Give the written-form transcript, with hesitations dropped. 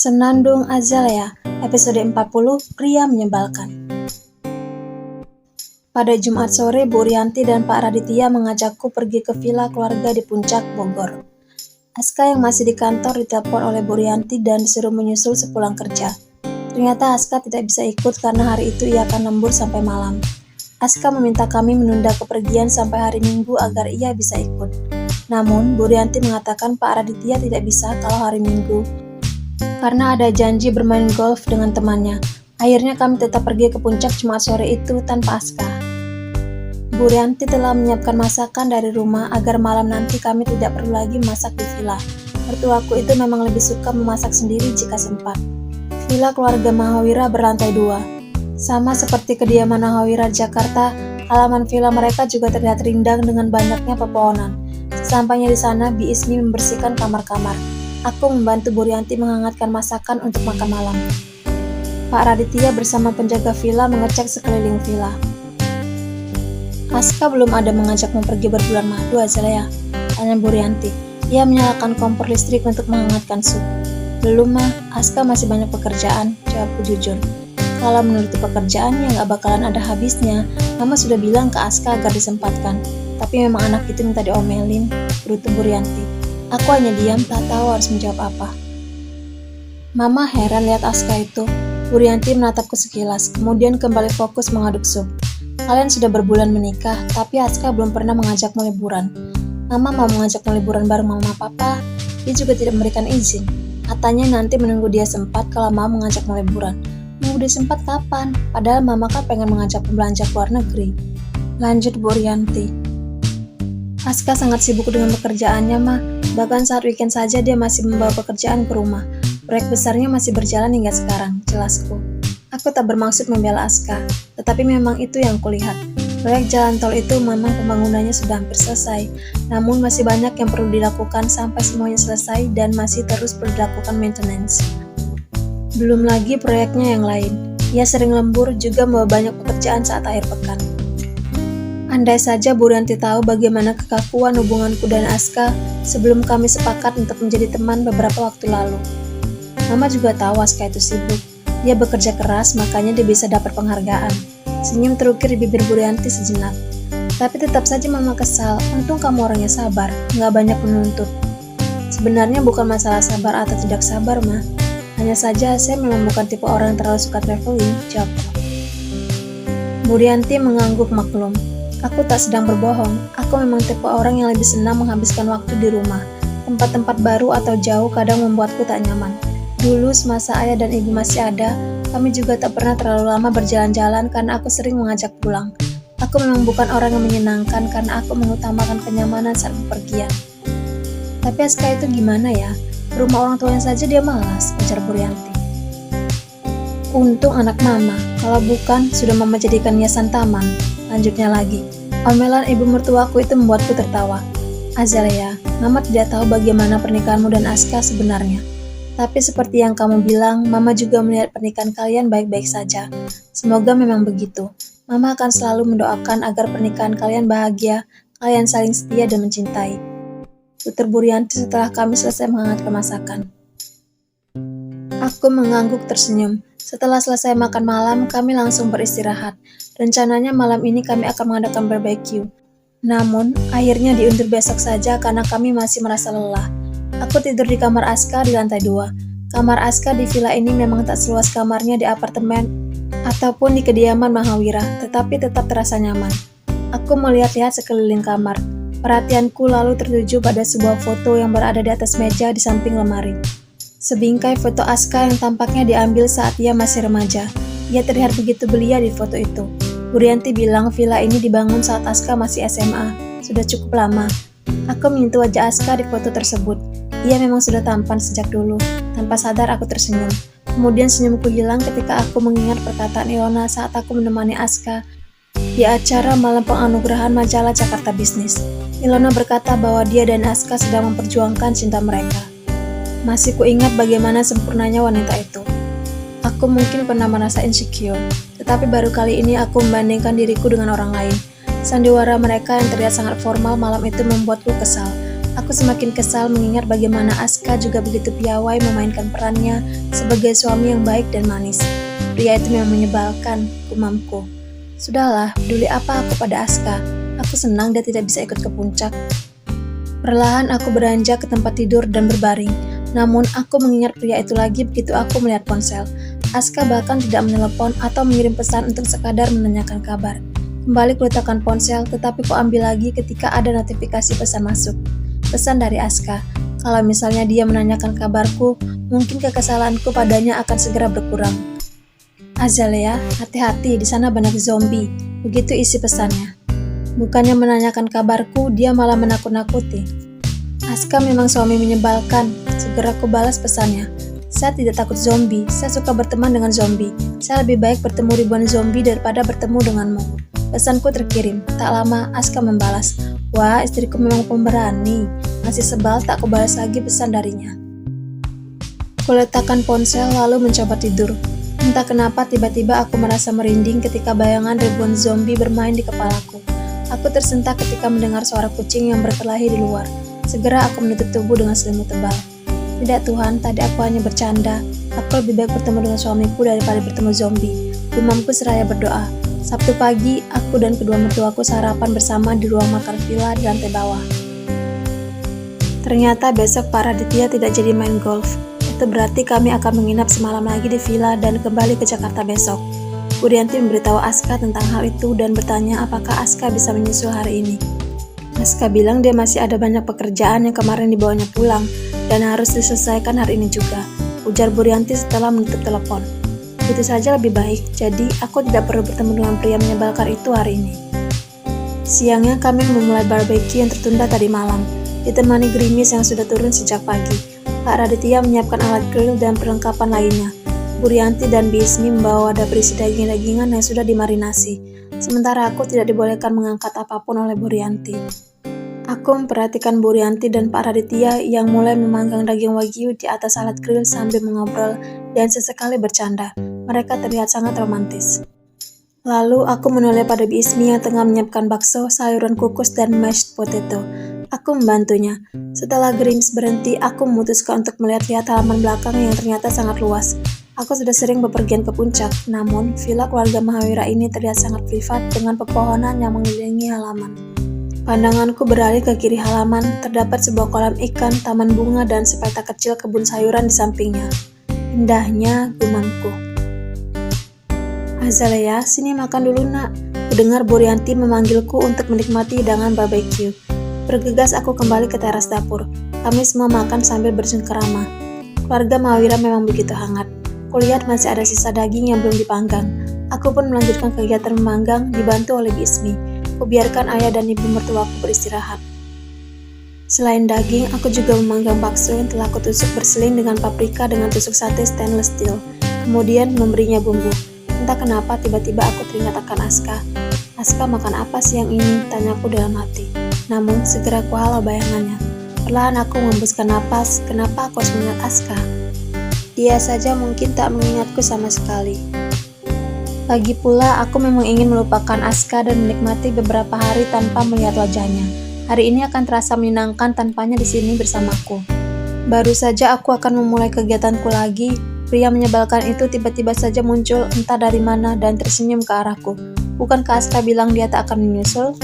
Senandung Azalea, episode 40, Pria Menyebalkan. Pada Jumat sore, Bu Rianti dan Pak Raditya mengajakku pergi ke villa keluarga di Puncak, Bogor. Aska yang masih di kantor ditelepon oleh Bu Rianti dan disuruh menyusul sepulang kerja. Ternyata Aska tidak bisa ikut karena hari itu ia akan lembur sampai malam. Aska meminta kami menunda kepergian sampai hari Minggu agar ia bisa ikut. Namun, Bu Rianti mengatakan Pak Raditya tidak bisa kalau hari Minggu, karena ada janji bermain golf dengan temannya. Akhirnya kami tetap pergi ke puncak Jumat sore itu tanpa Aska. Bu Rianti telah menyiapkan masakan dari rumah agar malam nanti kami tidak perlu lagi masak di villa. Mertuaku itu memang lebih suka memasak sendiri jika sempat. Villa keluarga Mahawira berlantai 2. Sama seperti kediaman Mahawira Jakarta, halaman villa mereka juga terlihat rindang dengan banyaknya pepohonan. Sesampainya di sana, Bi Ismi membersihkan kamar-kamar. Aku membantu Bu Rianti menghangatkan masakan untuk makan malam. Pak Raditya bersama penjaga villa mengecek sekeliling villa. Aska belum ada mengajakmu pergi berbulan madu, Azalea, tanya Bu Rianti. Ia menyalakan kompor listrik untuk menghangatkan sup. Belum mah, Aska masih banyak pekerjaan, jawabku jujur. Kalau menuruti pekerjaannya nggak bakalan ada habisnya. Mama sudah bilang ke Aska agar disempatkan. Tapi memang anak itu minta diomelin, berutu Bu Rianti. Aku hanya diam, tak tahu harus menjawab apa. Mama heran lihat Aska itu. Bu Rianti menatapku sekilas, kemudian kembali fokus mengaduk sup. Kalian sudah berbulan menikah, tapi Aska belum pernah mengajakmu liburan. Mama mau mengajakmu liburan bareng mama papa, dia juga tidak memberikan izin. Katanya nanti menunggu dia sempat kalau mau mengajakmu liburan. Nunggu dia sempat kapan? Padahal mama kan pengen mengajakmu belanja ke luar negeri. Lanjut Bu Rianti. Aska sangat sibuk dengan pekerjaannya, mah. Bahkan saat weekend saja dia masih membawa pekerjaan ke rumah. Proyek besarnya masih berjalan hingga sekarang, jelasku. Aku tak bermaksud membela Aska, tetapi memang itu yang kulihat. Proyek jalan tol itu memang pembangunannya sudah hampir selesai, namun masih banyak yang perlu dilakukan sampai semuanya selesai dan masih terus perlu dilakukan maintenance. Belum lagi proyeknya yang lain. Ia sering lembur juga membawa banyak pekerjaan saat akhir pekan. Andai saja Bu Rianti tahu bagaimana kekakuan hubunganku dan Aska sebelum kami sepakat untuk menjadi teman beberapa waktu lalu. Mama juga tahu Aska itu sibuk. Dia bekerja keras, makanya dia bisa dapat penghargaan. Senyum terukir di bibir Bu Rianti sejenak. Tapi tetap saja Mama kesal. Untung kamu orangnya sabar, nggak banyak menuntut. Sebenarnya bukan masalah sabar atau tidak sabar, Ma. Hanya saja saya memang bukan tipe orang yang terlalu suka traveling, jawabku. Bu Rianti mengangguk maklum. Aku tak sedang berbohong, aku memang tipe orang yang lebih senang menghabiskan waktu di rumah. Tempat-tempat baru atau jauh kadang membuatku tak nyaman. Dulu semasa ayah dan ibu masih ada, kami juga tak pernah terlalu lama berjalan-jalan karena aku sering mengajak pulang. Aku memang bukan orang yang menyenangkan karena aku mengutamakan kenyamanan saat bepergian. Tapi Aska itu gimana ya? Rumah orang tuanya saja dia malas, ujar Bu Rianti. Untung anak mama, kalau bukan sudah mama jadikan hiasan taman. Lanjutnya lagi, omelan ibu mertuaku itu membuatku tertawa. Azalea, mama tidak tahu bagaimana pernikahanmu dan Aska sebenarnya. Tapi seperti yang kamu bilang, mama juga melihat pernikahan kalian baik-baik saja. Semoga memang begitu. Mama akan selalu mendoakan agar pernikahan kalian bahagia, kalian saling setia dan mencintai. Tutur Bu Rianti setelah kami selesai menghangatkan masakan. Aku mengangguk tersenyum. Setelah selesai makan malam, kami langsung beristirahat. Rencananya malam ini kami akan mengadakan barbecue. Namun, akhirnya diundur besok saja karena kami masih merasa lelah. Aku tidur di kamar Aska di lantai 2. Kamar Aska di villa ini memang tak seluas kamarnya di apartemen ataupun di kediaman Mahawira, tetapi tetap terasa nyaman. Aku melihat-lihat sekeliling kamar. Perhatianku lalu tertuju pada sebuah foto yang berada di atas meja di samping lemari. Sebingkai foto Aska yang tampaknya diambil saat ia masih remaja. Ia terlihat begitu belia di foto itu. Bu Rianti bilang villa ini dibangun saat Aska masih SMA. Sudah cukup lama. Aku menyentuh wajah Aska di foto tersebut. Ia memang sudah tampan sejak dulu. Tanpa sadar aku tersenyum. Kemudian senyumku hilang ketika aku mengingat perkataan Ilona saat aku menemani Aska di acara malam penganugerahan majalah Jakarta Business. Ilona berkata bahwa dia dan Aska sedang memperjuangkan cinta mereka. Masih kuingat bagaimana sempurnanya wanita itu. Aku mungkin pernah merasa insecure, tetapi baru kali ini aku membandingkan diriku dengan orang lain. Sandiwara mereka yang terlihat sangat formal malam itu membuatku kesal. Aku semakin kesal mengingat bagaimana Aska juga begitu piawai memainkan perannya sebagai suami yang baik dan manis. Pria itu memang menyebalkan, gumamku. Sudahlah, peduli apa aku pada Aska. Aku senang dia tidak bisa ikut ke puncak. Perlahan aku beranjak ke tempat tidur dan berbaring. Namun aku mengingat pria itu lagi begitu aku melihat ponsel. Aska bahkan tidak menelepon atau mengirim pesan untuk sekadar menanyakan kabar. Kembali kuletakkan ponsel, tetapi ku ambil lagi ketika ada notifikasi pesan masuk. Pesan dari Aska. Kalau misalnya dia menanyakan kabarku, mungkin kekesalanku padanya akan segera berkurang. Azalea, hati-hati, di sana banyak zombie. Begitu isi pesannya. Bukannya menanyakan kabarku, dia malah menakut-nakuti. Aska memang suami menyebalkan. Segera ku balas pesannya. Saya tidak takut zombie, saya suka berteman dengan zombie. Saya lebih baik bertemu ribuan zombie daripada bertemu denganmu. Pesanku terkirim. Tak lama, Aska membalas. Wah, istriku memang pemberani. Masih sebal tak kubalas lagi pesan darinya. Kuletakkan ponsel lalu mencoba tidur. Entah kenapa tiba-tiba aku merasa merinding ketika bayangan ribuan zombie bermain di kepalaku. Aku tersentak ketika mendengar suara kucing yang berkelahi di luar. Segera aku menutup tubuh dengan selimut tebal. Tidak Tuhan, tadi aku hanya bercanda. Aku lebih baik bertemu dengan suamiku daripada bertemu zombie. Gumamku seraya berdoa. Sabtu pagi, aku dan kedua mertuaku sarapan bersama di ruang makan villa di lantai bawah. Ternyata besok Pak Raditya tidak jadi main golf. Itu berarti kami akan menginap semalam lagi di villa dan kembali ke Jakarta besok. Bu Rianti memberitahu Aska tentang hal itu dan bertanya apakah Aska bisa menyusul hari ini. Aska bilang dia masih ada banyak pekerjaan yang kemarin dibawanya pulang dan harus diselesaikan hari ini juga, ujar Bu Rianti setelah menutup telepon. Itu saja lebih baik, jadi aku tidak perlu bertemu dengan pria menyebalkan itu hari ini. Siangnya kami memulai barbecue yang tertunda tadi malam, ditemani gerimis yang sudah turun sejak pagi. Pak Raditya menyiapkan alat grill dan perlengkapan lainnya. Bu Rianti dan Bismi membawa wadah berisi daging-dagingan yang sudah dimarinasi, sementara aku tidak dibolehkan mengangkat apapun oleh Bu Rianti. Aku memperhatikan Bu Rianti dan Pak Raditya yang mulai memanggang daging wagyu di atas alat grill sambil mengobrol dan sesekali bercanda. Mereka terlihat sangat romantis. Lalu aku menoleh pada Bismi yang tengah menyiapkan bakso, sayuran kukus, dan mashed potato. Aku membantunya. Setelah gerimis berhenti, aku memutuskan untuk melihat-lihat halaman belakang yang ternyata sangat luas. Aku sudah sering bepergian ke puncak, namun villa keluarga Mahawira ini terlihat sangat privat dengan pepohonan yang mengelilingi halaman. Pandanganku beralih ke kiri halaman, terdapat sebuah kolam ikan, taman bunga, dan sepetak kecil kebun sayuran di sampingnya. Indahnya, gumamku. Azalea, sini makan dulu nak. Kudengar Bu Rianti memanggilku untuk menikmati hidangan barbecue. Bergegas aku kembali ke teras dapur. Kami semua makan sambil bersengkerama. Keluarga Mahawira memang begitu hangat. Kulihat masih ada sisa daging yang belum dipanggang. Aku pun melanjutkan kegiatan memanggang dibantu oleh Bismi. Kubiarkan ayah dan ibu mertuaku beristirahat. Selain daging, aku juga memanggang bakso yang telah kutusuk berseling dengan paprika dengan tusuk sate stainless steel. Kemudian memberinya bumbu. Entah kenapa tiba-tiba aku teringat akan Aska. Aska makan apa siang ini? Tanyaku dalam hati. Namun segera kuhalau bayangannya. Perlahan aku mengembuskan napas. Kenapa aku harus mengingat Aska? Dia saja mungkin tak mengingatku sama sekali. Lagi pula aku memang ingin melupakan Aska dan menikmati beberapa hari tanpa melihat wajahnya. Hari ini akan terasa menyenangkan tanpanya di sini bersamaku. Baru saja aku akan memulai kegiatanku lagi. Pria menyebalkan itu tiba-tiba saja muncul entah dari mana dan tersenyum ke arahku. Bukankah Aska bilang dia tak akan menyusul?